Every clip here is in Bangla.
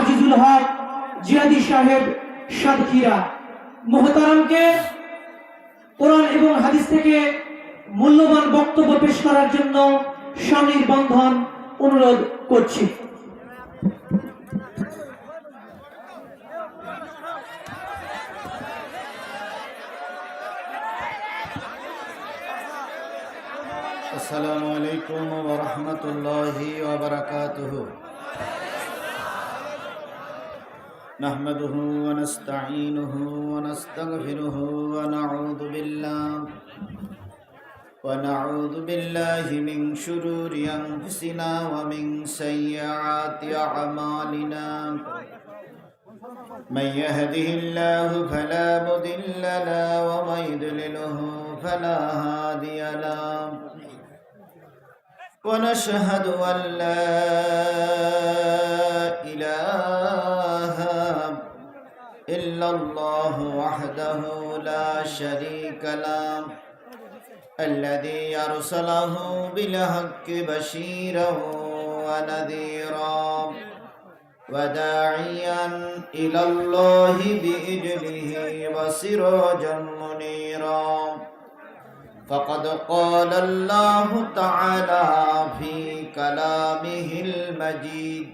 আজিজুল হক জিয়াদি সাহেব সাতক্ষীরা মোহতারামকে কোরআন এবং হাদিস থেকে মূল্যবান বক্তব্য পেশ করার জন্য সনির্বন্ধন অনুরোধ করছি। আসসালামু আলাইকুম ওয়া রাহমাতুল্লাহি ওয়া বারাকাতুহু। নাহমাদুহু ওয়া নাস্তাঈনুহু ওয়া নাস্তাগফিরুহু ওয়া নাউযু বিল্লাহি মিন শুরুরি আনফুসিনা ওয়া মিন সাইয়্যাতি আ'মালিনা। মান ইয়াহদিহিল্লাহু ফালা মুদিল্লা লাহু ওয়া মান ইউদ্লিলহু ফালা হাদিয়া লাহু। ونشهد أن لا إله إلا الله وحده لا شريك له الذي أرسله بالحق بشيرا ونذيرا وداعيا إلى الله بإذنه وسراجا منيرا. فقد قال الله تعالى في كلامه المجيد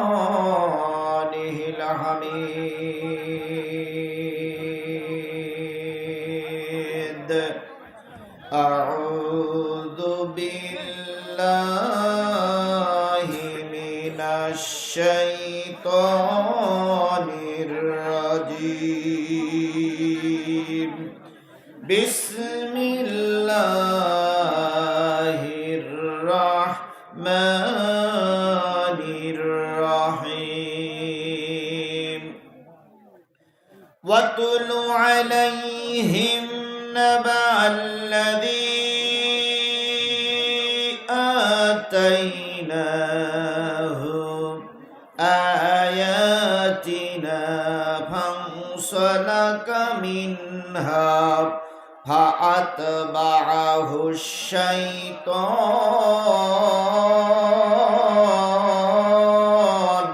وفرقانه الحميد. أعوذ بالله من الشيطان الرجيم. بسم الله الرحمن الرحيم. واتل عليهم نبأ الذي آتيناه آياتنا فانسلخ منها فأتبعه الشيطان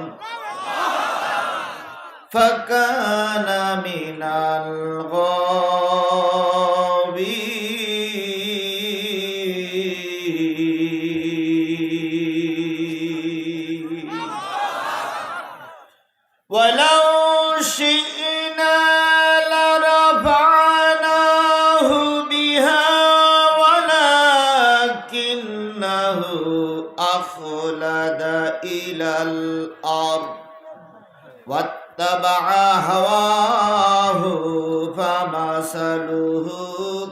فكان من الغاوين. ولو شئنا لرفعناه بها ولكنه أخلد إلى الأرض واتبع هواه فمثله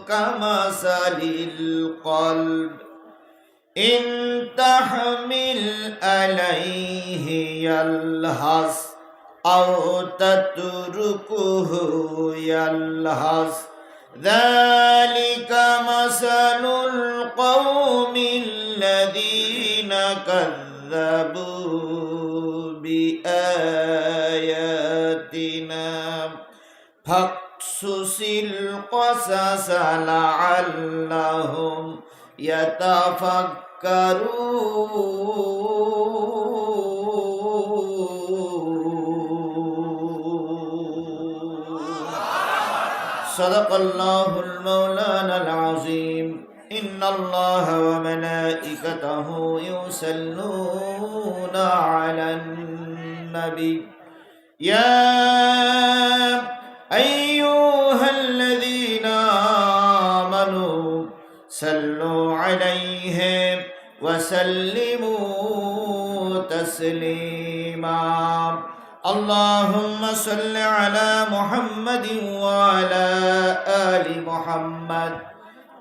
كمثل القلب إن تحمل عليه يلهث أو تتركه يلهث ذلك مثل القوم الذين كذبوا بآياتنا فاقصص القصص لعلهم يتفكرون. صدق الله المولانا العظيم. إن الله وملائكته يصلون على النبي يا أيها الذين آمنوا صلوا عليه وسلموا تسليما. اللهم صل على محمد وعلى آل محمد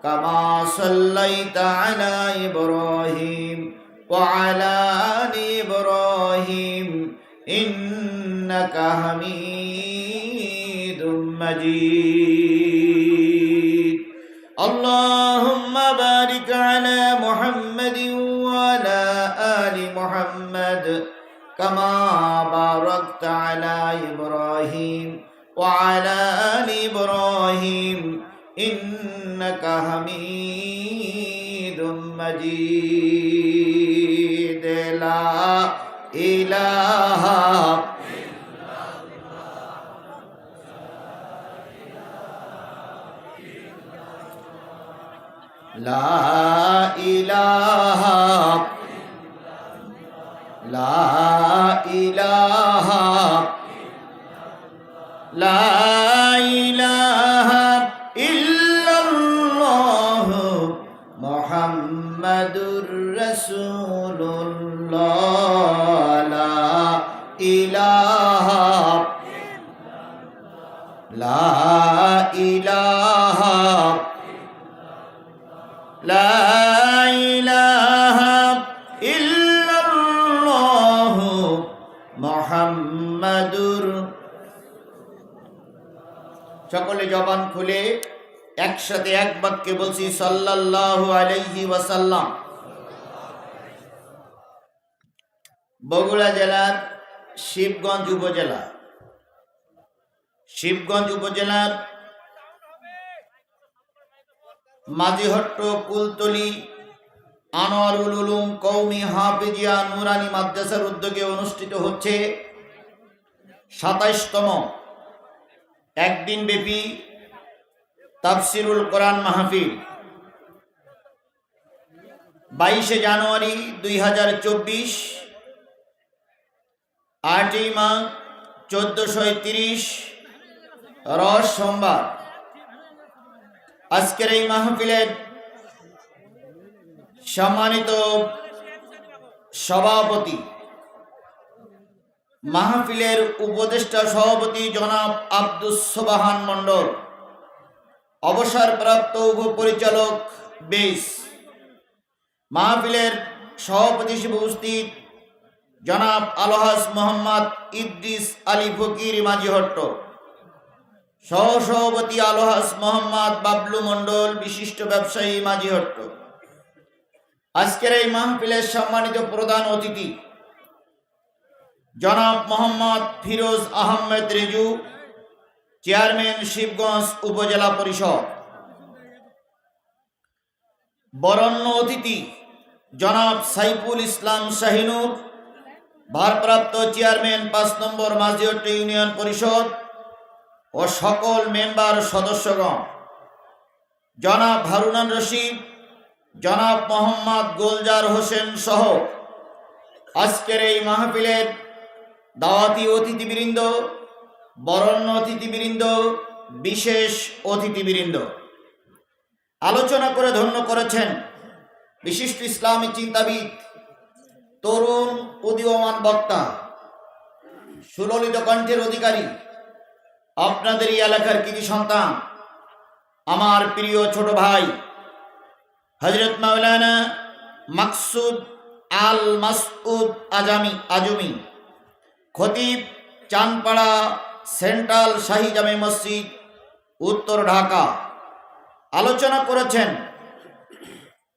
كما صليت على إبراهيم وعلى آل إبراهيم إنك حميد مجيد. اللهم بارك على محمد وعلى آل محمد كما باركت على إبراهيم وعلى آل إبراهيم إنك حميد مجيد. لا ইলাহা লা ইলাহা লা ইলাহা লা ইলাহা ইল্লাল্লাহ মুহাম্মাদুর রাসূলুল্লাহ লা ইলাহা লা ইলাহা লা ইলাহা ইল্লাল্লাহ মুহাম্মাদুর। সকলে জবান খুলে একসাথে এক বাক্যে বলছি সাল্লাল্লাহু আলাইহি ওয়াসাল্লাম। বগুড়া জেলার শিবগঞ্জ উপজেলার মাঝিহট্ট কুলতলি আনোয়ারুল উলুম কওমি হাফিজিয়া নুরানি মাদ্রাসার উদ্যোগে অনুষ্ঠিত হচ্ছে ২৭তম একদিন ব্যাপী তাফসিরুল কোরআন মাহফিল। 22শে জানুয়ারি 2024, 8ই মাঘ 1430 রস সোমবার। আজকের এই মাহফিলের সম্মানিত সভাপতি, মাহফিলের উপদেষ্টা সভাপতি জনাব আব্দুস সোবাহান মণ্ডল, অবসরপ্রাপ্ত উপপরিচালক বেস, মাহফিলের সভাপতি হিসেবে উপস্থিত জনাব আলহাজ মোহাম্মদ ইদ্রিস আলী ফকির মাঝিহট্ট, সহসভাপতি আলহাজ মোহাম্মদ বাবলু মণ্ডল, বিশিষ্ট ব্যবসায়ী মাঝিহট্ট। আজকের এই মাহফিলের সম্মানিত প্রধান অতিথি জনাব মোহাম্মদ ফিরোজ আহমেদ রেজু, চেয়ারম্যান শিবগঞ্জ উপজেলা পরিষদ। বরণ্য অতিথি জনাব সাইফুল ইসলাম শাহিনুর, ভারপ্রাপ্ত চেয়ারম্যান 5 নম্বর মাঝিহট্ট ইউনিয়ন পরিষদ ও সকল মেম্বার সদস্যগণ, জনাব হারুনান রশিদ, জনাব মোহাম্মদ গোলজার হোসেন সহ আজকের এই মাহফিলের দাওয়াতি অতিথিবৃন্দ, বরণ্য অতিথিবৃন্দ, বিশেষ অতিথিবৃন্দ। আলোচনা করে ধন্য করেছেন বিশিষ্ট ইসলামী চিন্তাবিদ, তরুণ উদীয়মান বক্তা, সুললিত কণ্ঠের অধিকারী, আপনাদের এই এলাকার কৃতি সন্তান, আমার প্রিয় ছোট ভাই হযরত মাওলানা মাকসুদ আল মাসউদ আজমি, খতিব, চানপাড়া সেন্ট্রাল শাহী জামে মসজিদ, উত্তর ঢাকা। আলোচনা করেছেন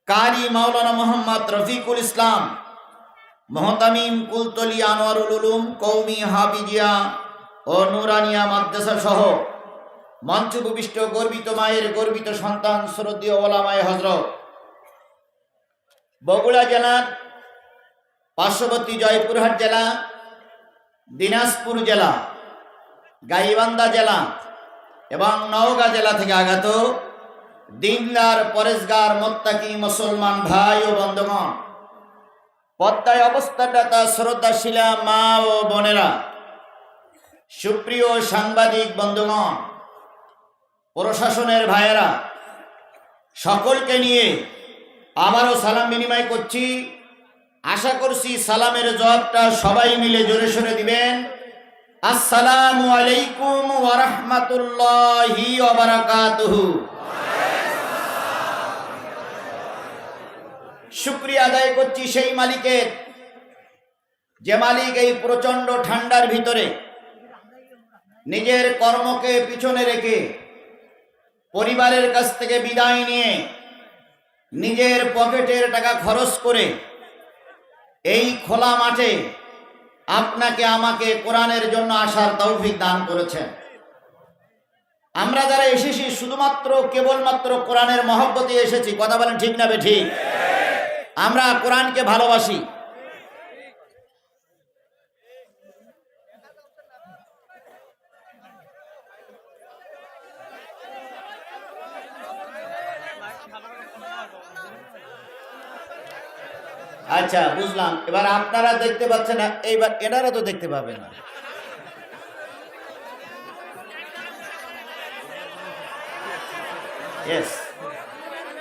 কারি মাওলানা মোহাম্মদ রফিকুল ইসলাম, মুহতামিম কুলতলি আনোয়ারুল উলুম কওমি হাফিজিয়া ও নুরানিয়া মাদ্রাসা সহ মঞ্চ উপবিষ্ট গর্বিত মায়ের গর্বিত সন্তান, শ্রদ্ধেয় ওলামায়ে হযরত। বগুড়া জেলার পার্শ্ববর্তী জয়পুরহাট জেলা, দিনাজপুর জেলা, গাইবান্ধা জেলা এবং নওগাঁ জেলা থেকে আগত দিনদার, পরেশগার, মোত্তাকি মুসলমান ভাই ও বন্ধুগণ, পদ্মায় অবস্থানরত শ্রদ্ধাশীলা মা ও বোনেরা, সুপ্রিয় সাংবাদিক বন্ধুগণ, প্রশাসনের ভাইয়েরা, সকলকে নিয়ে আবারও সালাম বিনিময় করছি। আশা করছি সালামের জবাবটা সবাই মিলে জোরে সোরে দিবেন। আসসালামু আলাইকুম ওয়া রাহমাতুল্লাহি ওয়া বারাকাতুহু। শুকরিয়া আদায় করছি সেই মালিকের, যে মালিক এই প্রচন্ড ঠান্ডার ভিতরে নিজের কর্মকে পিছনে রেখে পরিবারের কাছ থেকে বিদায় নিয়ে নিজের পকেটের টাকা খরচ করে এই খোলা মাঠে আপনাকে আমাকে কোরআনের জন্য আসার তৌফিক দান করেছেন। আমরা যারা এসেছি শুধুমাত্র কেবলমাত্র কোরআনের মহব্বতে এসেছি। কথা বলেন ঠিক না বেঠিক? আমরা কোরআনকে ভালোবাসি। আচ্ছা, বুঝলাম। এবার আপনারা দেখতে পাচ্ছেন না, এইবার এনারা তো দেখতে পাবে না। Yes,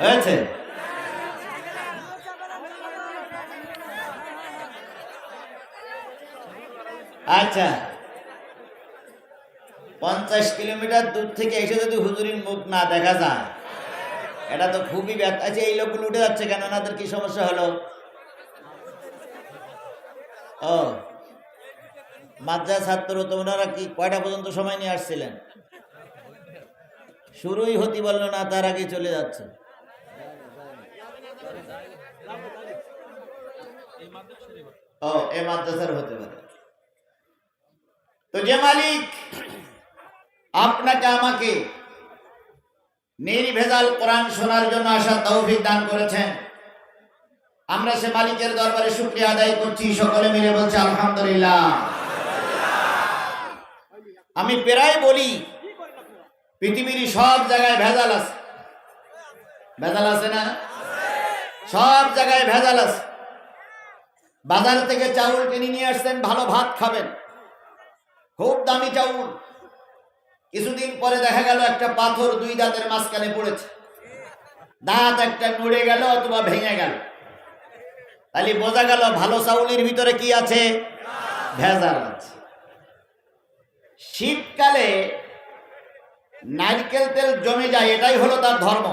হয়েছে। আচ্ছা, 50 কিলোমিটার দূর থেকে এসে যদি হুজুরির মুখ না দেখা যায়, এটা তো খুবই ব্যথা। আচ্ছা, এই লোকগুলো উঠে যাচ্ছে কেন? ওনাদের কি সমস্যা হলো? ও, মাদ্রাসা ছাত্র তো। ওনারা কি কয়টা পর্যন্ত সময় নিয়ে আসছিলেন? শুরুই হতে বললো না, তার আগে চলে যাচ্ছে। ও, এ মাদ্রাসার হতে পারে। তো যে মালিক আপনাকে আমাকে নির্ভেজাল কোরআন শোনার জন্য আসার তৌফিক দান করেছেন, আমরা সে মালিকের দরবারে শুকরিয়া আদায় করছি। সকলে মিলে বলছি আলহামদুলিল্লাহ। আমি প্রায় বলি, পৃথিবীর সব জায়গায় ভেজাল আছে। ভেজাল আছে না? সব জায়গায় ভেজাল আছে। বাজার থেকে চাউল কিনে নিয়ে আসছেন, ভালো ভাত খাবেন, খুব দামি চাউল। কিছুদিন পরে দেখা গেল একটা পাথর 2 দাঁতের মাঝখানে পড়েছে, দাঁত একটা নড়ে গেল অথবা ভেঙে গেল। তাহলে বোঝা গেল ভালো চাউলের ভিতরে কি আছে? ভেজাল আছে। শীতকালে নারকেল তেল জমে যায়, এটাই হলো তার ধর্ম।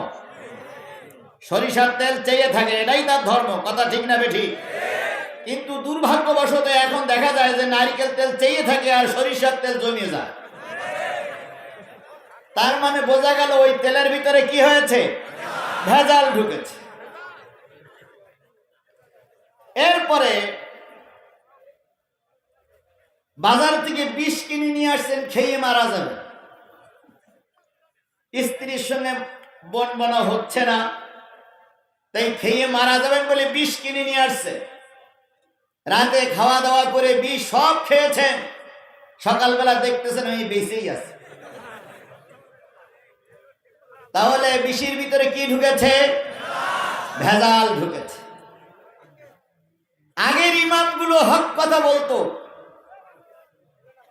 সরিষার তেল চেয়ে থাকে, এটাই তার ধর্ম। কথা ঠিক না বেঠিক? কিন্তু দুর্ভাগ্যবশত এখন দেখা যায় যে নারকেল তেল চেয়ে থাকে আর সরিষার তেল জমে যায়। তার মানে বোঝা গেল ওই তেলের ভিতরে কি হয়েছে? ভেজাল ঢুকেছে। এরপরে বাজার থেকে বিষ কিনে নিয়ে আসছেন, খেয়ে মারা যাবে। স্ত্রীর সঙ্গে বনবনা হচ্ছে না, তাই খেয়ে মারা যাবেন বলে বিষ কিনে নিয়ে আসছে। রাতে খাওয়া দাওয়া করে বিষ সব খেয়েছেন, সকালবেলা দেখতেছেন ওই বেঁচেই আছে। তাহলে বিষের ভিতরে কি ঢুকেছে? ভেজাল ঢুকেছে। আগের ইমামগুলো হক কথা বলতো,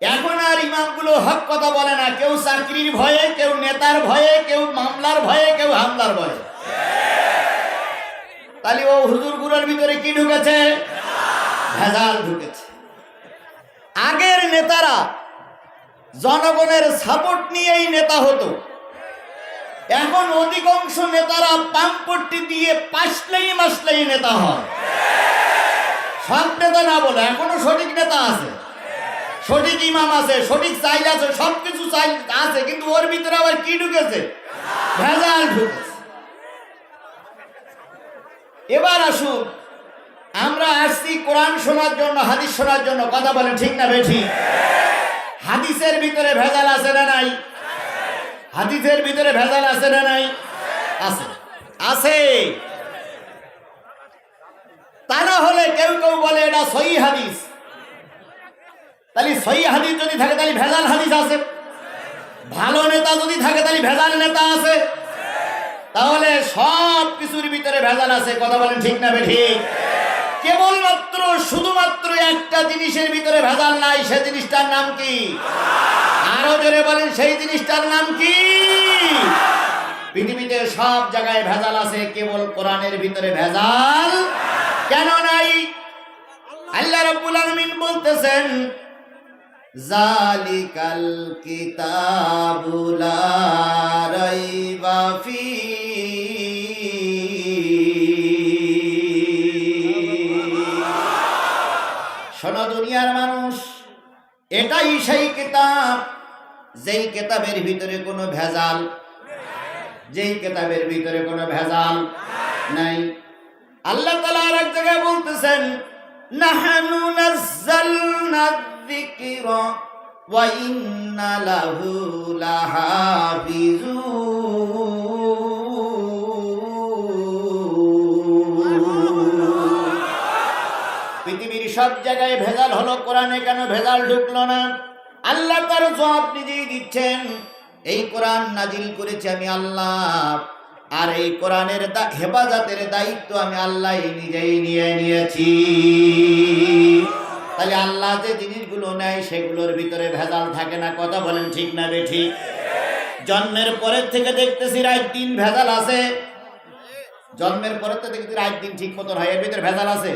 এখন আর ইমামগুলো হক কথা বলে না। কেউ চাকরির ভয়ে, কেউ নেতার ভয়ে, কেউ মামলার ভয়ে, কেউ হামলার ভয়ে। তাহলে ও হুজুরগুলোর ভিতরে কি ঢুকেছে? ভেজাল ঢুকেছে। আগের নেতারা জনগণের সাপোর্ট নিয়েই নেতা হতো, এখন অধিকাংশ নেতারা পাম্পট্টি দিয়ে পাসলেই মাসলেই নেতা হয়। সব নেতা না বলে, এখনো সঠিক নেতা আছে, সঠিক ইমাম আছে, সঠিক চাইল আছে, সবকিছু চাইল আছে, কিন্তু ওর ভিতরে আবার কি ঢুকেছে? ভেজাল ঢুকেছে। এবার আসুন, আমরা আসছি কোরআন শোনার জন্য, হাদিস শোনার জন্য। কথা বলেন ঠিক না বেঠিক? হাদিসের ভিতরে ভেজাল আছে না নাই? হাদিসের ভিতরে ভেজাল আছে না নাই? আছে, আছে। তা না হলে কেউ কেউ বলে এটা সহিহ হাদিস। তাহলে সহিহ হাদিস যদি থাকে তাহলে ভেজাল হাদিস আছে। ভালো নেতা যদি থাকে তাহলে ভেজাল নেতা আছে। তাহলে সব কিছুর ভিতরে ভেজাল আছে। কথা বলেন ঠিক না বেঠিক? কেবলমাত্র শুধুমাত্র একটা জিনিসের ভিতরে ভেজাল নাই, সে জিনিসটার নাম কি? আরো জোরে বলেন, সেই জিনিসটার নাম কি? পৃথিবীতে সব জায়গায় ভেজাল আছে, কেবল কোরআনের ভিতরে ভেজাল কেন নাই? আল্লাহ রাব্বুল আলামিন বলতেছেন, জালিকাল কিতাবু লা রাইবা শোনো দুনিয়ার মানুষ, এটাই সেই কিতাব যেই কিতাবের ভিতরে কোনো ভেজাল, যেই কিতাবের ভিতরে কোনো ভেজাল নাই। আল্লাহ তাআলা আর এক জায়গায় বলতেছেন, নাহনু নাযালনা যিকরা ওয়া ইন্না লাহু লাহাফিজুন। পৃথিবীর সব জায়গায় ভেজাল হলো, কোরআনে কেন ভেজাল ঢুকলো না? আল্লাহ তার জবাব নিজেই দিচ্ছেন, এই কোরআন নাজিল করেছি আমি আল্লাহ, আর এই কোরআনের হেফাজতের দায়িত্ব আমি আল্লাহ নিজেই নিয়ে নিয়েছি। তাহলে আল্লাহ যে জিনিসগুলো নেয় সেগুলোর ভিতরে ভেজাল থাকে না। কথা বলেন ঠিক না বেঠিক? জন্মের পরের থেকে দেখতেছি রাত দিন ভেজাল আছে। জন্মের পরের থেকে দেখতেছি রাত দিন ঠিক মতন হয়, এর ভিতরে ভেজাল আছে।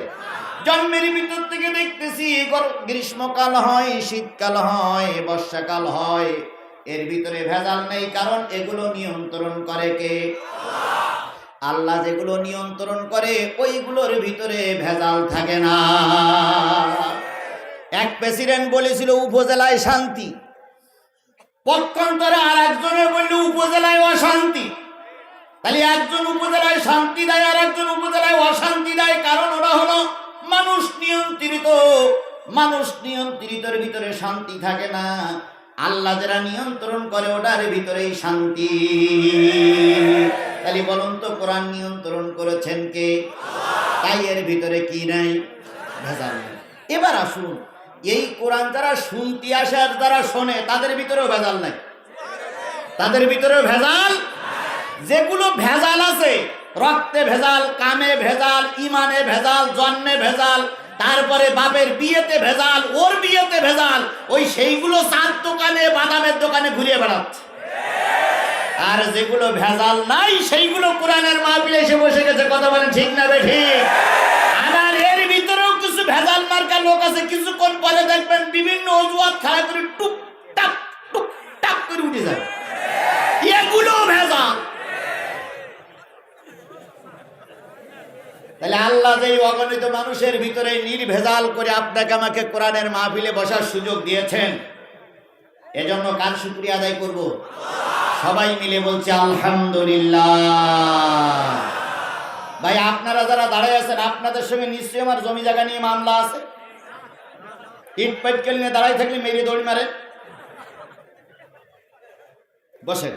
জন্মের ভিতর থেকে দেখতেছি গ্রীষ্মকাল হয়, শীতকাল হয়, বর্ষাকাল হয়, এর ভিতরে ভেজাল নেই। কারণ এগুলো নিয়ন্ত্রণ করে কে? আল্লাহ। যেগুলো নিয়ন্ত্রণ করে ওইগুলোর ভিতরে ভেজাল থাকে না। এক প্রেসিডেন্ট বলেছিল উপজেলায় শান্তি, পক্ষান্তরে আর একজনে বলল উপজেলায় অশান্তি। তাহলে একজন উপজেলায় শান্তি দেয় আর একজন উপজেলায় অশান্তি দেয়, কারণ ওরা হলো মানুষ নিয়ন্ত্রিত। মানুষ নিয়ন্ত্রিতর ভিতরে শান্তি থাকে না। আল্লাহ যারা নিয়ন্ত্রণ করে ওটার ভিতরেই শান্তি। তাহলে বলুন তো কোরআন নিয়ন্ত্রণ করেছেন কে? তাই এর ভিতরে কি নাই? ভেজাল নেই। এবার আসুন, এই কোরআন যারা শুনতে আসে আর যারা শোনে তাদের ভিতরেও ভেজাল নাই। তাদের ভিতরেও ভেজাল। যেগুলো ভেজাল আছে, রক্তে ভেজাল, কামে ভেজাল, ইমানে ভেজাল, জন্মে ভেজাল, তারপরে বাপের বিয়েতে ভেজাল, ওর বিয়েতে ভেজাল, ওই সেইগুলো চার দোকানে বাদামের দোকানে ঘুরিয়ে বেড়াচ্ছে। আর যেগুলো ভেজাল নাই সেইগুলো কোরআনের মাহফিলে এসে বসে গেছে। কথা বলেন ঠিক না বেঠিক? আর এর ভিতরেও কিছু ভেজাল মার্কা লোক আছে, কিছুক্ষণ পরে দেখবেন বিভিন্ন অজুহাত খাড়া করে টুকটাক টুকটাক করে উঠে যায়। এগুলো ভেজাল। তাহলে আল্লাহ যে অগণিত মানুষের ভিতরে নির্ভেজাল করে আপনাকে আমাকে কোরআনের মাহফিলে বসার সুযোগ দিয়েছেন, এজন্য কার শুকরিয়া আদায় করব? সবাই মিলে বলছে আলহামদুলিল্লাহ। ভাই আপনারা যারা দাঁড়ায় আছেন, আপনাদের সঙ্গে নিশ্চয়ই আমার জমি জায়গা নিয়ে মামলা আছে। ইট পাটকেল নিয়ে দাঁড়াই থাকলে মেরে দৌড়ি মারে। বসে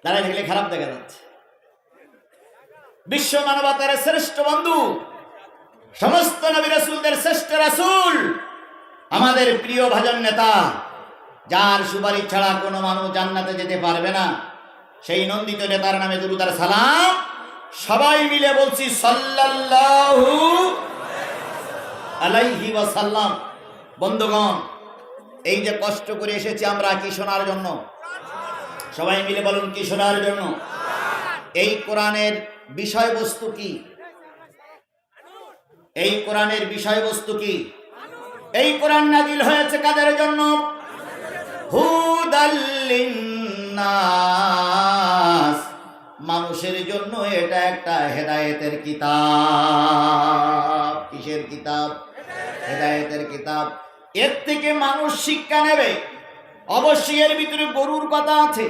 দাঁড়াই থাকলে খারাপ দেখা যাচ্ছে। বিশ্ব মানবতার শ্রেষ্ঠ বন্ধু, সমস্ত নবী রাসূলদের শ্রেষ্ঠ রাসূল, আমাদের প্রিয় ভাজন নেতা, যার সুপারিশ ছাড়া কোনো মানুষ জান্নাতে যেতে পারবে না, সেই নন্দিত নেতার নামে দুরূদ আর সালাম সবাই মিলে বলছি সাল্লাল্লাহু আলাইহি ওয়াসাল্লাম। বন্ধুগণ, এই যে কষ্ট করে এসেছি আমরা কি শোনার জন্য? সবাই মিলে বলুন কি শোনার জন্য? এই কোরআনের বিষয়বস্তু কি? এই কোরআনের বিষয়বস্তু কি? এই কোরআন নাজিল হয়েছে কাদের জন্য? হুদাল লিন্নাস, মানুষের জন্য। এটা একটা হেদায়েতের কিতাব। কিসের কিতাব? হেদায়েতের কিতাব। এর থেকে মানুষ শিক্ষা নেবে। অবশ্যই এর ভিতরে গরুর কথা আছে,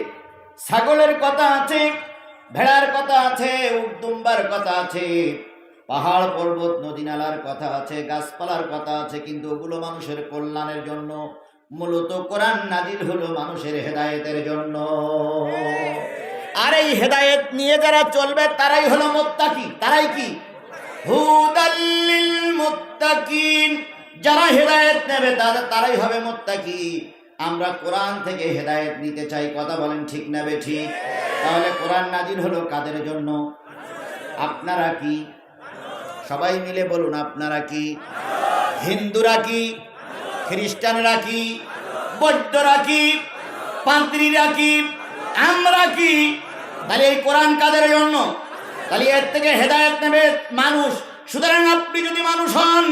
ছাগলের কথা আছে, ভেড়ার কথা আছে, উটদুম্বার কথা আছে, পাহাড় পর্বত নদী নালার কথা আছে, গাছপালার কথা আছে, কিন্তু ওগুলো মানুষের কল্যাণের জন্য। মূলত কোরআন নাজিল হলো মানুষের হেদায়েতের জন্য। আর এই হেদায়েত নিয়ে যারা চলবে তারাই হলো মুত্তাকি। তারাই কি? হুদাল লিল মুত্তাকিন। যারা হেদায়েত নেবে তারাই হবে মুত্তাকি। আমরা কোরআন থেকে হেদায়েত নিতে চাই। কথা বলেন ঠিক না বেঠিক? তাহলে কোরআন নাজিল হলো কাদের জন্য? আপনারা কি? সবাই মিলে বলুন আপনারা কি? হিন্দুরা কি? খ্রিস্টানরা কি? বৌদ্ধরা কি? পাদ্রীরা কি? আমরা কি? তাহলে এই কোরআন কাদের জন্য? তাহলে এর থেকে হেদায়েত নেবে মানুষ। সুতরাং আপনি যদি মানুষ হন,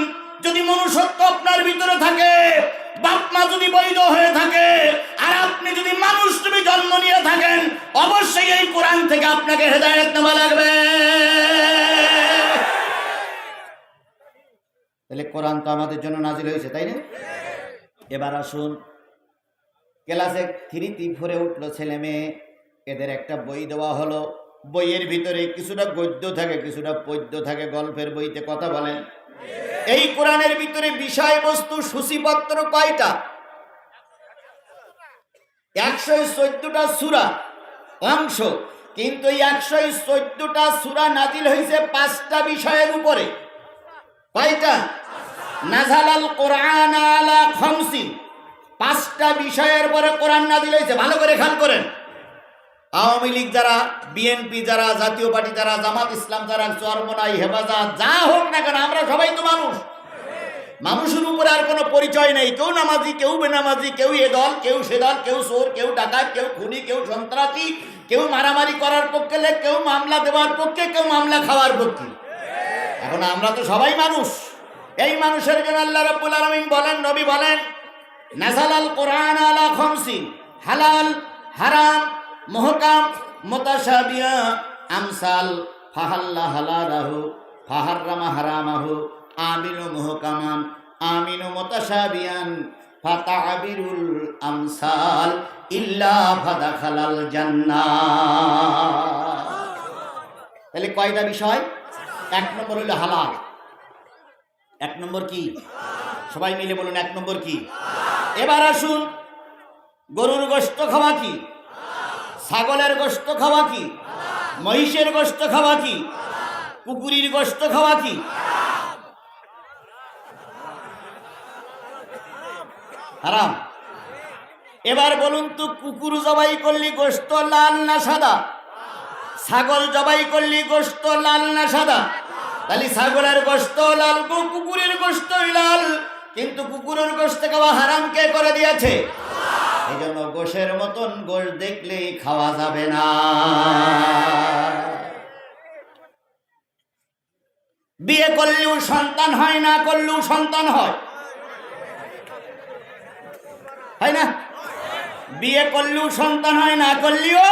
যদি মনুষ্যত্ব আপনার ভিতরে থাকে, বাপ মা যদি বৈধ হয়ে থাকে, আর আপনি যদি মানুষ তুমি জন্ম নিয়ে থাকেন, অবশ্যই এই কোরআন থেকে আপনাকে হেদায়েত নেওয়া লাগবে। তাহলে কোরআন তো আমাদের জন্য নাজিল হয়েছে, তাই না? এবার আসুন, ক্লাসে 3-4 উঠলো ছেলে মেয়ে, এদের একটা বই দেওয়া হলো। বইয়ের ভিতরে কিছুটা গদ্য থাকে, কিছুটা পদ্য থাকে। গল্পের বইতে কথা বলেন। এই কোরআনের ভিতরে বিষয়বস্তু সূচিপত্র কয়টা? 114টা সূরা অংশ, কিন্তু এই 114টা সূরা নাজিল হয়েছে 5টা বিষয়ের উপরে। কয়টা? নাযালাল কোরআন আলা খামসিন, 5টা বিষয়ের উপরে কোরআন নাজিল হয়েছে। ভালো করে খেয়াল করেন। আওয়ামী লীগ যারা, বিএনপি যারা, জাতীয় পার্টি যারা, জামাত ইসলাম যারা, চরমনাই, হেফাজত, যা হোক না কেন, আমরা সবাই তো মানুষ। মানুষের উপরে আর কোনো পরিচয় নেই। কেউ নামাজি, কেউ বেনামাজি, কেউ এ দল, কেউ সে দল, কেউ চোর, কেউ ডাকাত, কেউ খুনি, কেউ সন্ত্রাসী, কেউ মারামারি করার পক্ষে, কেউ মামলা দেওয়ার পক্ষে, কেউ মামলা খাওয়ার পক্ষে। এখন আমরা তো সবাই মানুষ। এই মানুষের জন্য আল্লাহ রাব্বুল আলামিন বলেন, নবী বলেন, নাযালাল কোরআন আলা খামসিন, হালাল, হারাম, মুহকাম, মুতাশাবিহা, আমসাল, ফাহাল্লা হালালাহু, ফাহাররামা হারামাহু, আমিনু মুহকামান, আমিনু মুতাশাবিহান, ফাতাবিরুল আমসাল ইল্লা ফাদাখালাল জান্নাহ। তাহলে কয়টা বিষয়? এক নম্বর হলো হালাল। এক নম্বর কি? সবাই মিলে বলুন, এক নম্বর কি? এবার আসুন, গরুর গোশত খাওয়া কি? ছাগলের গোশত খাওয়া কি? মহিষের গোশত খাওয়া কি? কুকুরের গোশত খাওয়া কি? হারাম। এবার বলুন তো, কুকুর জবাই করলি গোশত লাল না সাদা? ছাগল জবাই করলি গোশত লাল না সাদা? তাহলে ছাগলের গোশত লাল, কুকুরের গোশত লাল, কিন্তু কুকুরের গোশত খাওয়া হারাম কে করে দিয়েছে? এই জন্য গোশের মতন গোশ দেখলেই খাওয়া যাবে না। বিয়ে করলেও সন্তান হয়, না করলেও সন্তান হয়, হয় না? বিয়ে করলেও সন্তান হয়, না করলেও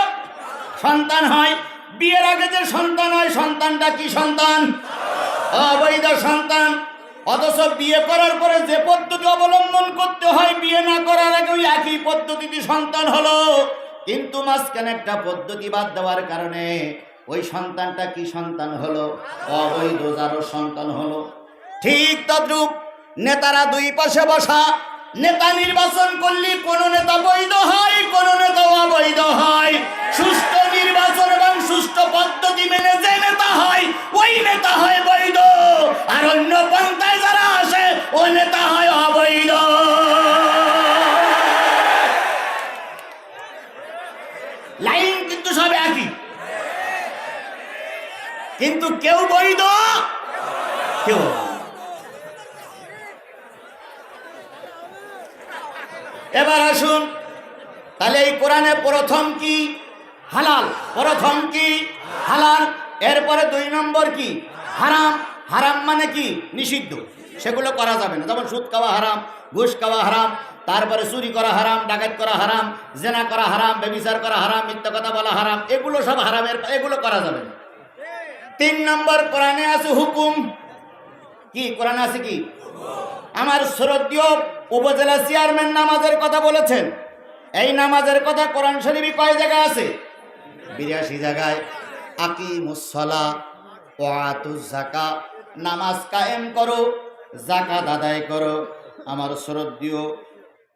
সন্তান হয়। বিয়ের আগে যে সন্তান হয়, সন্তানটা কি সন্তান? অবৈধ সন্তান। অথচ বিয়ে করার পরে যে পদ্ধতি অবলম্বন করতে হয়, বিয়ে না করার আগে ওই একই পদ্ধতিতে সন্তান হলো, কিন্তু মাঝখানে একটা পদ্ধতি বাদ দেওয়ার কারণে ওই সন্তানটা কি সন্তান হলো? অবৈধ যারও সন্তান হলো। ঠিক তদ্রূপ নেতারা দুই পাশে বসা, নেতা নির্বাচন করলে কোন নেতা বৈধ হয়, কোন নেতা অবৈধ হয়। সুষ্ঠু নির্বাচন এবং সুষ্ঠু পদ্ধতি মেনে যে নেতা হয়, ওই নেতা হয় বৈধ, আর অন্য পন্থায় যারা আসে ওই নেতা হয় অবৈধ। লাইন কিন্তু সব একই, কিন্তু কেউ বৈধ, কেউ। এবার আসুন, তাহলে এই কোরআনে প্রথম কি? হালাল। প্রথম কি? হালাল। এরপরে দুই নম্বর কি? হারাম। হারাম মানে কি? নিষিদ্ধ, সেগুলো করা যাবে না। যেমন সুদ খাওয়া হারাম, ঘুষ খাওয়া হারাম, তারপরে চুরি করা হারাম, ডাকাত করা হারাম, জেনা করা হারাম, ব্যভিচার করা হারাম, মিথ্যা কথা বলা হারাম, এগুলো সব হারামের, এগুলো করা যাবে না। তিন নম্বর কোরআনে আছে হুকুম। কি কোরআনে আছে? কি? আমার শ্রদ্ধেয় উপজেলা চেয়ারম্যান নামাজের কথা বলেছেন। এই নামাজের কথা কোরআন শরীফে কয় জায়গায় আছে? 82 জায়গায়। আকিমুস সালাহ ওয়া আতুজ যাকাত, নামাজ কায়েম করো, যাকাত আদায় করো। আমার শ্রদ্ধেয়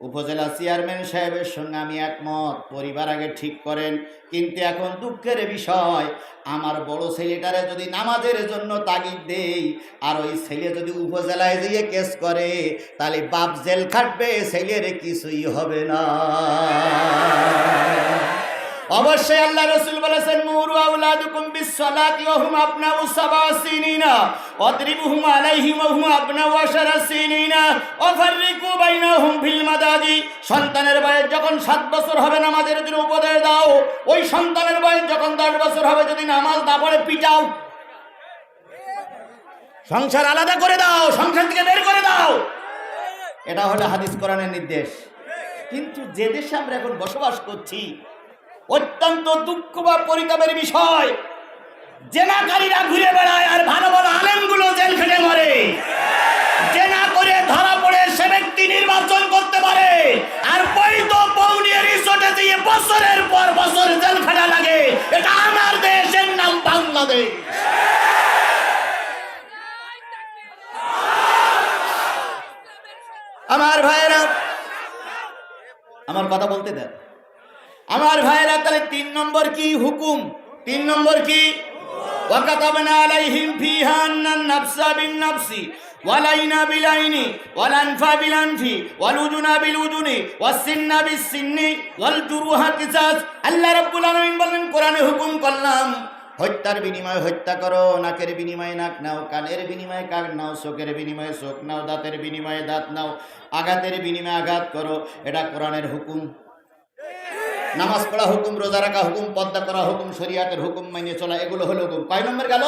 উপজেলা চেয়ারম্যান সাহেবের সঙ্গে আমি একমত। পরিবার আগে ঠিক করেন, কিন্তু এখন দুঃখের বিষয়, আমার বড় ছেলেটারে যদি নামাজের জন্য তাগিদ দেই, আর ওই ছেলে যদি উপজেলায় গিয়ে কেস করে, তাহলে বাপ জেল খাটবে, ছেলের কিছুই হবে না। অবশ্যই আল্লাহ রাসূল বলেছেন, মুরু আওলাদুকুম বিসসালাতি ওয়া হুম আবনাউ সাবআ সিনিনা ওয়াদরিবুহুম আলাইহিম ওয়া হুম আবনাউ আশারা সিনিনা ওয়াফাররিকু বাইনাহুম ফিল মাদাজি। সন্তানের বয়স যখন 7 বছর হবে নামাজের জন্য উপদেশ দাও, ওই সন্তানের বয়স যখন 10 বছর হবে যদি নামাজ না পড়ে পিটাও, সংসার আলাদা করে দাও, সংসার থেকে বের করে দাও। এটা হলো হাদিস কোরআনের নির্দেশ। কিন্তু যে দেশে আমরা এখন বসবাস করছি, অত্যন্ত দুঃখ বা পরিতাপের বিষয়, জেনাকারীরা ঘুরে বেড়ায় আর ভালো ভালো আলেমগুলো জেল খেটে মরে। জেনা করে ধরা পড়ে সে ব্যক্তি নির্বাচন করতে পারে, আর বৈধ বউ নিয়ে রিসোর্টে দিয়ে বছরের পর বছর জেল খাটা লাগে। এটা আমার দেশের নাম বাংলাদেশ। আমার ভাইয়েরা, আমার কথা বলতে দেন। আমার ভাইয়েরা, তাহলে 3 নম্বর কি? হুকুম। 3 নম্বর কি? ওয়াকাতাবনা আলাইহিম ফিহা আন্নান নাফসা বিন নাফসি ওয়ালাইনা বিলাইনি ওয়ালানফা বিলানফি ওয়ালুজুনা বিলুজুনি ওয়াসসিন্না বিসসিন্নি ওয়াল জুরুহা কিসাস। আল্লাহ রাব্বুল আলামিন বলেন কোরআনে হুকুম করলাম হত্যার বিনিময়ে হত্যা করো, নাকের বিনিময়ে নাক নাও, কানের বিনিময়ে কান নাও, চোখের বিনিময়ে চোখ নাও, দাঁতের বিনিময়ে দাঁত নাও, আঘাতের বিনিময়ে আঘাত করো। এটা কোরআনের হুকুম। নামাজ পড়া হুকুম, রোজা রাখা হুকুম, পর্দা করা হুকুম, শরিয়াতের হুকুম মেনে চলা, এগুলো হলো হুকুম। কয় নম্বর গেল?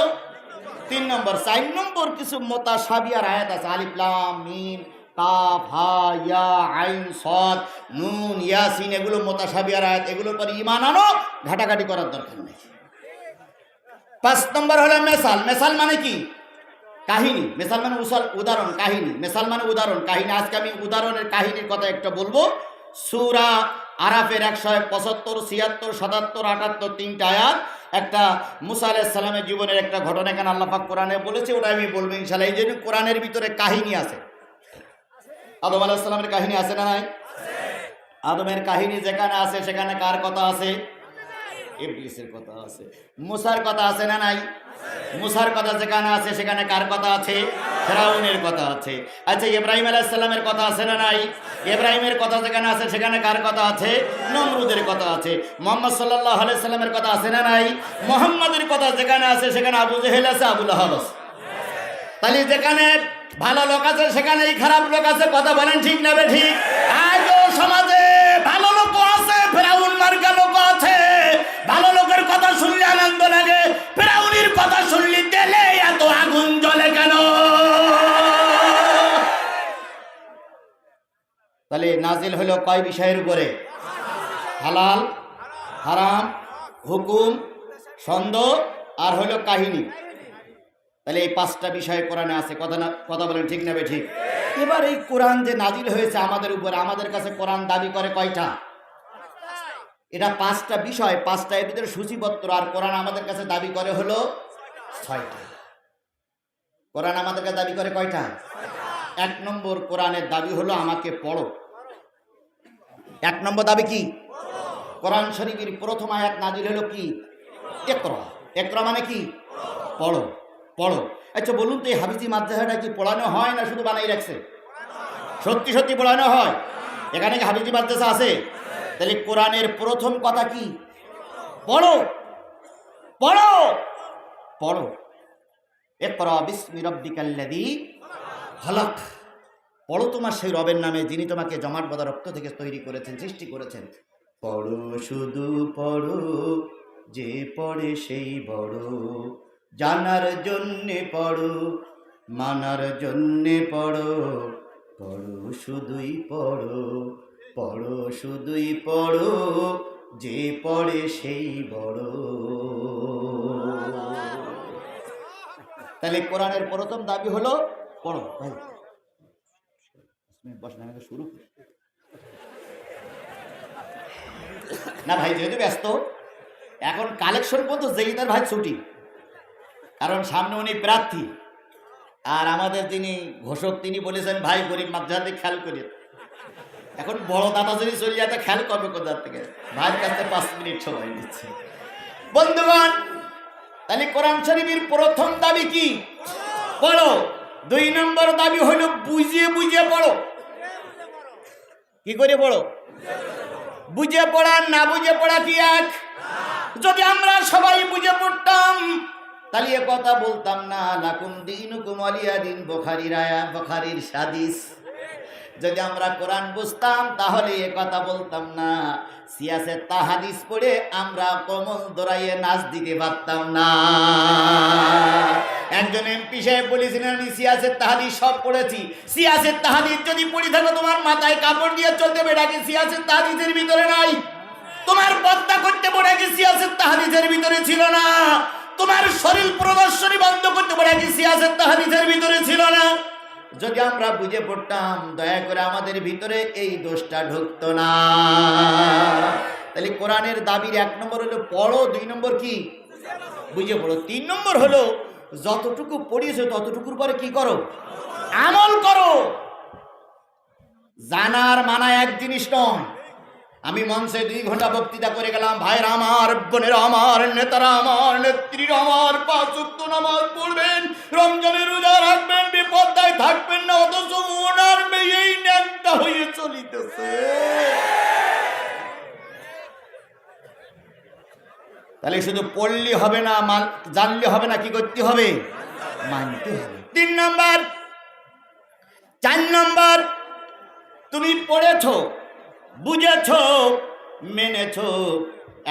3 নম্বর। 4 নম্বর কিছু মুতাশাবিহার আয়াত আছে, আলিফ লাম মিম কাফ হা ইয়া আইন সাদ নুন ইয়াসিন, এগুলো মুতাশাবিহার আয়াত, এগুলোর পর ঈমান আনো, ঘাটাঘাটি করার দরকার নেই। 5 নম্বর হলো মেসাল। মেসাল মানে কি? কাহিনী। মেসাল মানে উদাহরণ, কাহিনী। মেসাল মানে উদাহরণ, কাহিনী। আজকে আমি উদাহরণের কাহিনীর কথা একটা বলবো। সূরা আরাফের 175, 76, 77, 78 3টা আয়াত। একটা মুসা আলাইহিস সালামের জীবনের একটা ঘটনা এখানে আল্লাহ পাক কোরআনে বলেছে, ওটা আমি বলবো ইনশাআল্লাহ। এই জন্য কোরআনের ভিতরে কাহিনী আছে। আদম আলাইহিস সালামের কাহিনী আছে না নাই? আদমের কাহিনী যেখানে আছে সেখানে কার কথা আছে? ইবলিসের কথা আছে। মুসার কথা আছে না নাই? মুসার কথা যেখানে আছে সেখানে কার কথা আছে? ফেরাউনের কথা আছে। আচ্ছা, ইব্রাহিম আলাইহিস সালামের কথা আছে না নাই? ইব্রাহিমের কথা যেখানে আছে সেখানে কার কথা আছে? নমরুদের কথা আছে। মুহাম্মদ সাল্লাল্লাহু আলাইহি সাল্লামের কথা আছে না নাই? মুহাম্মাদের কথা যেখানে আছে সেখানে আবু জেহেল আছে, আবু লাহাব আছে। তাহলে যেখানে ভালো লোক আছে সেখানেই খারাপ লোক আছে। কথা বলেন ঠিক না বে ঠিক? আজও সমাজে ভালো লোক আছে, ফেরাউন মার্কা লোক আছে। ভালো লোকের কথা শুনলে আনন্দ লাগে, ফেরাউনের কথা শুনলে তেলে এত আগুন জ্বলে কেন? তাহলে নাজিল হলো কয় বিষয়ের উপরে? হালাল, হারাম, হুকুম, ছন্দ আর হলো কাহিনী। তাহলে এই 5টা বিষয় কোরআনে আছে। কথা বলেন ঠিক না বে ঠিক? এবার এই কোরআন যে নাজিল হয়েছে আমাদের উপরে, আমাদের কাছে কোরআন দাবি করে কয়টা? এটা 5টা বিষয়, 5টা এর ভিতরে সূচিপত্র। আর কোরআন আমাদের কাছে দাবি করে হলো 6টা। কোরআন আমাদের কাছে দাবি করে কয়টা? 1 নম্বর কোরআনের দাবি হলো আমাকে পড়ো। 1 নম্বর দাবি কি? কোরআন শরীফের প্রথম আয়াত নাজিল হলো কি? ইকরা। ইকরা মানে কি? পড়ো, পড়ো। আচ্ছা বলুন তো, এই হাফিজি মাদ্রাসাটা কি পড়ানো হয় না শুধু বানাই রাখছে? সত্যি সত্যি পড়ানো হয়? এখানে কি হাফিজি মাদ্রাসা আছে? তাহলে কোরআনের প্রথম কথা কি? পড়ো, পড়ো, পড়ো। ইকরা বিসমি রাব্বিকাল্লাযী খালাক। পড়ো তোমার সেই রবের নামে যিনি তোমাকে জমাট বাঁধা রক্ত থেকে তৈরি করেছেন, সৃষ্টি করেছেন। পড়ো, শুধু পড়ো, যে পড়ে সেই বড়। জানার জন্যে পড়ো, মানার জন্যে পড়ো। পড়ো, শুধুই পড়ো, পড়ো, শুধুই পড়ো, যে পড়ে সেই বড়। তাহলে কোরআনের প্রথম দাবি হলো পড়ো। ভাই বসেন, আমি শুরু করি না ভাই, যেহেতু ব্যস্ত এখন কালেকশন করতো জেইদার ভাই ছুটি, কারণ সামনে উনি প্রার্থী। আর আমাদের যিনি ঘোষক তিনি বলেছেন ভাই গরিব মাদ্রাসাতে খেয়াল করি। এখন বড় দাদা যদি চলে যেতে খেয়াল করবে কোথার থেকে, ভাইয়ের কাছে 5 মিনিট সময় দিচ্ছে। বন্ধুগণ, তাহলে কোরআন শরীফের প্রথম দাবি কি? পড়ো। 2 নম্বর দাবি হলো বুঝিয়ে বুঝিয়ে পড়ো। কি করে পড়ো? বুঝে পড়া না বুঝে পড়া কি এক? যদি আমরা সবাই বুঝে পড়তাম তাহলে এ কথা বলতাম না, লাকুম দীনুকুম ওয়ালিয়া দিন, বুখারীর আয়াত, বুখারীর হাদিস। যদি আমরা কোরআন বুঝতাম তাহলে এ কথা বলতাম না। সিয়াসেত তাহাদিস পড়ে আমরা কমল দৌড়াইয়ে নাচ দিতে পারতাম না। একজন এমপি সাহেব বলেছিলেন আমি সিয়াসেত তাহাদিস সব পড়েছি। সিয়াসেত তাহাদিস যদি পড়ে থাকো তোমার মাথায় কাপড় দিয়ে চলতে হবে, নাকি সিয়াসেত তাহাদিসের ভিতরে নাই? তোমার পর্দা করতে পড়ে কি সিয়াসেত তাহাদিসের ভিতরে ছিল না? তোমার শরীর প্রদর্শনী বন্ধ করতে পারে কি সিয়াসেত তাহাদিসের ভিতরে ছিল না? যদি আমরা বুঝে পড়তাম দয়া করে আমাদের ভিতরে এই দোষটা ঢুকতো না। তাহলে কোরআনের দাবির 1 নম্বর হলো পড়ো, 2 নম্বর কি? বুঝে পড়ো। 3 নম্বর হলো যতটুকু পড়িয়েছো ততটুকুর পরে কি করো? আমল করো। জানার মানা এক জিনিস নয়, আমি মঞ্চে 2 ঘন্টা বক্তৃতা করে গেলাম, ভাইরা আমার, বোনেরা আমার, নেতারা আমার, নেত্রীরা আমার, 5 ওয়াক্ত নামাজ পড়বেন, রমজানের রোজা রাখবেন, বিপদায় থাকবেন না, অথচ ওনার মেয়েই ন্যাংটা হয়ে চলিতেছে। তাহলে শুধু পড়লে হবে না, জানলে হবে না, কি করতে হবে? মানতে হবে। 3 নম্বর। 4 নম্বর, তুমি পড়েছ, বুঝেছ, মেনেছ,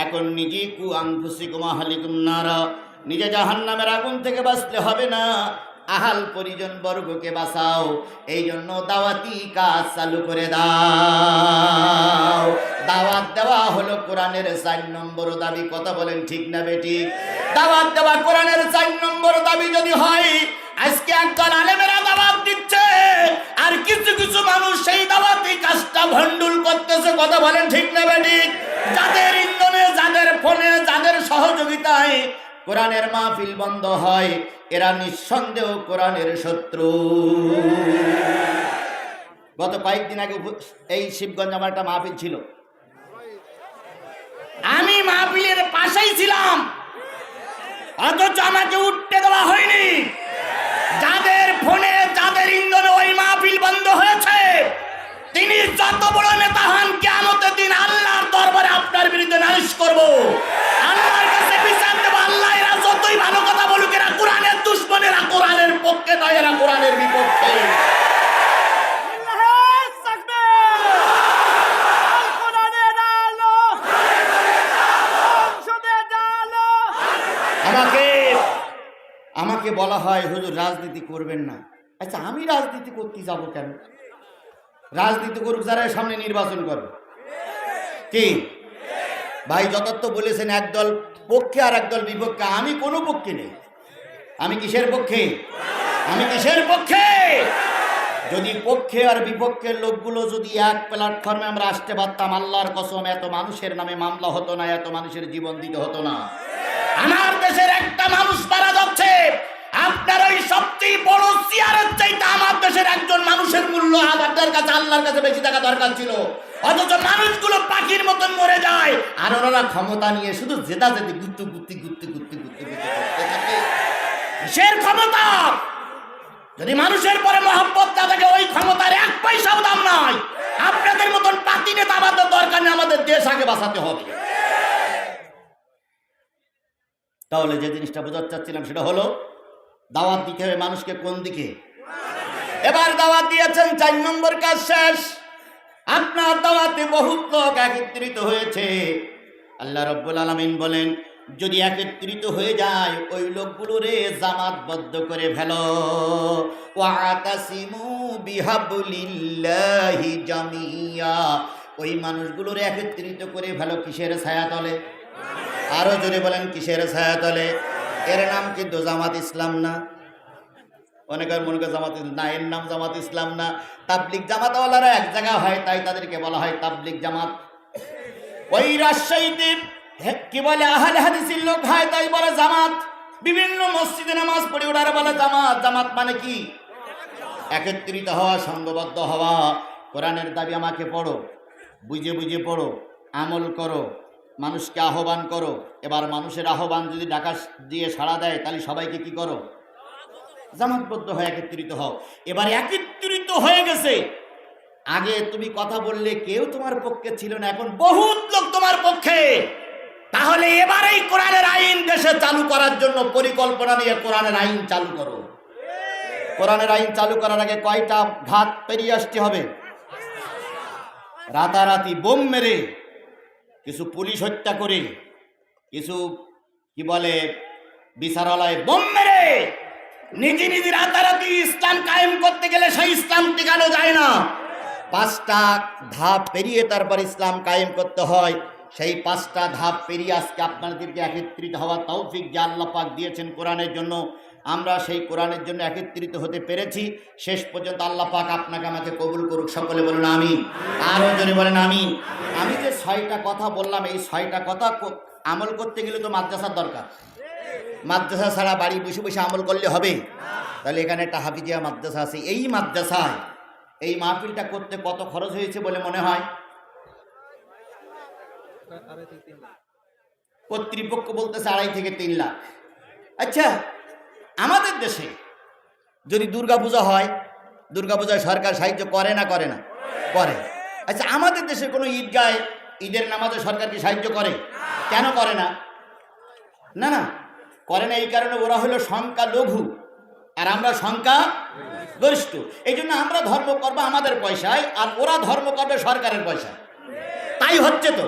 এখন নিজে কুআনফুসিকুম আহলিকুম নারা, নিজে জাহান্নামের আগুন থেকে বাঁচতে হবে না, আহাল পরিজন বর্গকে বাঁচাও। এই জন্য দাওয়াতি কাজ চালু করে দাও। দাওয়াত দেওয়া হলো কোরআনের 4 নম্বর দাবি। কথা বলেন ঠিক না বেঠিক? দাওয়াত দেওয়া কোরআনের 4 নম্বর দাবি যদি হয়, আজকে একদল আলেমেরা দাওয়াত দিচ্ছে আর কিছু কিছু মানুষ সেই দাওয়াতি কাজটা ভণ্ডুল করতেছে। কথা বলেন ঠিক না বেঠিক? যাদের ইন্ধনে, যাদের ফোনে, যাদের সহযোগিতায় কোরআনের মাহফিল বন্ধ হয়, এরা নিঃসন্দেহ কোরআনের শত্রু। গত কয়েকদিন আগে এই শিবগঞ্জ আমার একটা মাহফিল ছিল, আমি মাহফিলের পাশেই ছিলাম, অথচ আমাকে উঠতে দেওয়া হয়নি। যাদের ফোনে, যাদের ইন্ধনে ওই মাহফিল বন্ধ হয়েছে, তিনি যত বড় নেতা হন, কিয়ামতের দিন আল্লাহর দরবারে আপনার বিরুদ্ধে নালিশ করব, আল্লাহর কাছে বিচার দেব। আল্লাহ, এরা যতই ভালো কথা বলুক, এরা কোরআনের দুশমন, এরা কোরআনের পক্ষে নয়, এরা কোরআনের বিপক্ষে। আমাকে বলা হয়, হুজুর রাজনীতি করবেন না। আচ্ছা, আমি রাজনীতি করতে যাব কেন? রাজনীতি করুক যারা সামনে নির্বাচন করবে। কি ভাই, যথার্থ বলেছেন, একদল পক্ষে আর একদল বিপক্ষে। আমি কোনো পক্ষে নেই। আমি কিসের পক্ষে? আমি কিসের পক্ষে? যদি পক্ষে আর বিপক্ষের লোকগুলো যদি এক প্ল্যাটফর্মে আমরা আসতে পারতাম, আল্লাহর কসম, এত মানুষের নামে মামলা হতো না, এত মানুষের জীবন দিতে হতো না। আমার দেশের একটা মানুষ মারা যাচ্ছে, আপনার ওই সবচেয়ে বড় চেয়ারের চাইতে আমার দেশের একজন মানুষের মূল্য আমাদের কাছে, আল্লাহর কাছে বেশি টাকা দরকার ছিল। অথচ মানুষগুলো পাখির মতন মরে যায়, আর ওনারা ক্ষমতা নিয়ে শুধু জেতা জেতি গুত্তু গুত্তি গুত্তি গুত্তি গুত্তি গুত্তি করতে থাকে। কিসের ক্ষমতা? যদি মানুষের পরে মহব্বত না থাকে, ওই ক্ষমতার 1 পয়সাও দাম নাই। আপনাদের মতন পাতি নেতা আমাদের দরকার নেই, আমাদের দেশ আগে বাঁচাতে হবে। তাহলে যে জিনিসটা বোঝাতে চাচ্ছিলাম সেটা হলো, দাওয়াত দিতে হবে মানুষকে কোন দিকে? এবার দাওয়াত দিয়েছেন, 4 নম্বর কাজ শেষ। আপনার দাওয়াতে বহুত লোক একত্রিত হয়েছে। আল্লাহ রাব্বুল আলামিন বলেন, যদি একত্রিত হয়ে যায়, ওই লোকগুলোরে জামাতবদ্ধ করে ফেলো। ওয়াতাসিমু বিহাবলিল্লাহি জামিয়া, ওই মানুষগুলোরে একত্রিত করে ফেলো কিসের ছায়াতলে? আরো জোরে বলেন, কিসের ছায়াতলে? এর নাম কিন্তু জামাত ইসলাম না। অনেকের মনে করে জামাত না, এর নাম জামাত ইসলাম না। তাবলিগ জামাতওয়ালারা এক জায়গা হয়, তাই তাদেরকে বলা হয় তাবলিগ জামাত। ওই রাজশাহীতে কি বলে, আহলে হাদিসের লোক হয়, তাই বলে জামাত। বিভিন্ন মসজিদে নামাজ পড়ে ওরা বলে জামাত। জামাত মানে কি? একত্রিত হওয়া, সংঘবদ্ধ হওয়া। কোরআনের দাবি আমাকে পড়ো, বুঝে বুঝে পড়ো, আমল করো, মানুষকে আহ্বান করো। এবার মানুষের আহ্বান যদি ডাকা দিয়ে সাড়া দেয়, তাহলে সবাইকে কি করো? জামাতবদ্ধ হয়ে একত্রিত হও। এবার একত্রিত হয়ে গেছে, আগে তুমি কথা বললে কেউ তোমার পক্ষে ছিল না, এখন বহুত লোক তোমার পক্ষে। তাহলে এবার এই কোরআনের আইন দেশে চালু করার জন্য পরিকল্পনা নিয়ে কোরআনের আইন চালু করো। কোরআনের আইন চালু করার আগে কয়টা ঘাত পেরিয়ে আসতে হবে? রাতারাতি বোম মেরে, কিছু পুলিশ হত্যা করে, কিছু কি বলে বিচারালয়ে বোম মেরে, নিজে নিজে রাতারাতি ইসলাম কায়েম করতে গেলে সেই ইসলাম টিকানো যায় না। 5টা ধাপ পেরিয়ে তারপর ইসলাম কায়েম করতে হয়। সেই 5টা ধাপ পেরিয়ে আজকে আপনাদেরকে একত্রিত হওয়ার তৌফিক যে আল্লাহ পাক দিয়েছেন কোরআনের জন্য, আমরা সেই কোরআনের জন্য একত্রিত হতে পেরেছি। শেষ পর্যন্ত আল্লাহ পাক আপনাকে আমাকে কবুল করুক। সকলে বলুন আমিন। আরো জোরে বলেন আমিন। আমি যে 6টা কথা বললাম, এই 6টা কথা আমল করতে গেলে তো মাদ্রাসার দরকার। মাদ্রাসা ছাড়া বাড়ি বসে বসে আমল করলে হবে? তাহলে এখানে একটা হাফিজিয়া মাদ্রাসা আছে। এই মাদ্রাসায় এই মাহফিলটা করতে কত খরচ হয়েছে বলে মনে হয়? কর্তৃপক্ষ বলতেছে 2.5 থেকে 3 লাখ। আচ্ছা, আমাদের দেশে যদি দুর্গাপূজা হয়, দুর্গাপূজায় সরকার সাহায্য করে না করে না? করে। আচ্ছা, আমাদের দেশে কোনো ঈদগায় ঈদের নামাজে সরকার কি সাহায্য করে? কেন করে না? না না, করে না এই কারণে ওরা হলো সংখ্যা লঘু আর আমরা সংখ্যা গরিষ্ঠ। এই জন্য আমরা ধর্ম করবো আমাদের পয়সায় আর ওরা ধর্ম করবে সরকারের পয়সায়। তাই হচ্ছে তো,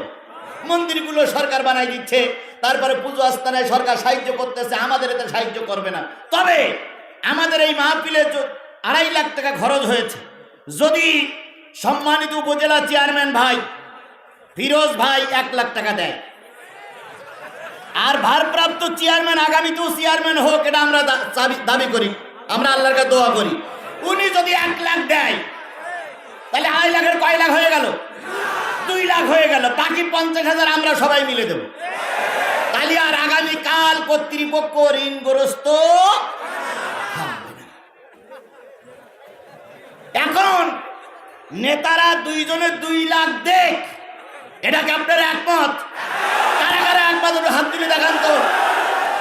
মন্দিরগুলো সরকার বানাই দিচ্ছে, তারপরে পুজো আস্থানায় সরকার সাহায্য করতেছে, আমাদের এতে সাহায্য করবে না। তবে আমাদের এই মাহফিলে 2.5 লাখ টাকা খরচ হয়েছে। যদি সম্মানিত উপজেলা চেয়ারম্যান ভাই ফিরোজ ভাই 1 লাখ টাকা দেয়, আর ভারপ্রাপ্ত চেয়ারম্যান আগামীতেও চেয়ারম্যান হোক, এটা আমরা দাবি করি, আমরা আল্লাহর কাছে দোয়া করি, উনি যদি 1 লাখ দেয় তাহলে 2.5 লাখের কয় লাখ হয়ে গেল? 2 লাখ হয়ে গেল। বাকি 50,000 আমরা সবাই মিলে দেব। তাহলে আর আগামীকাল কর্তৃপক্ষ ঋণগ্রস্ত হবে না। এখন নেতারা 2 জনের 2 লাখ দেখ, এটাকে আপনারা একমত? কারা কারা একমত? হাত তুলে দেখান তো।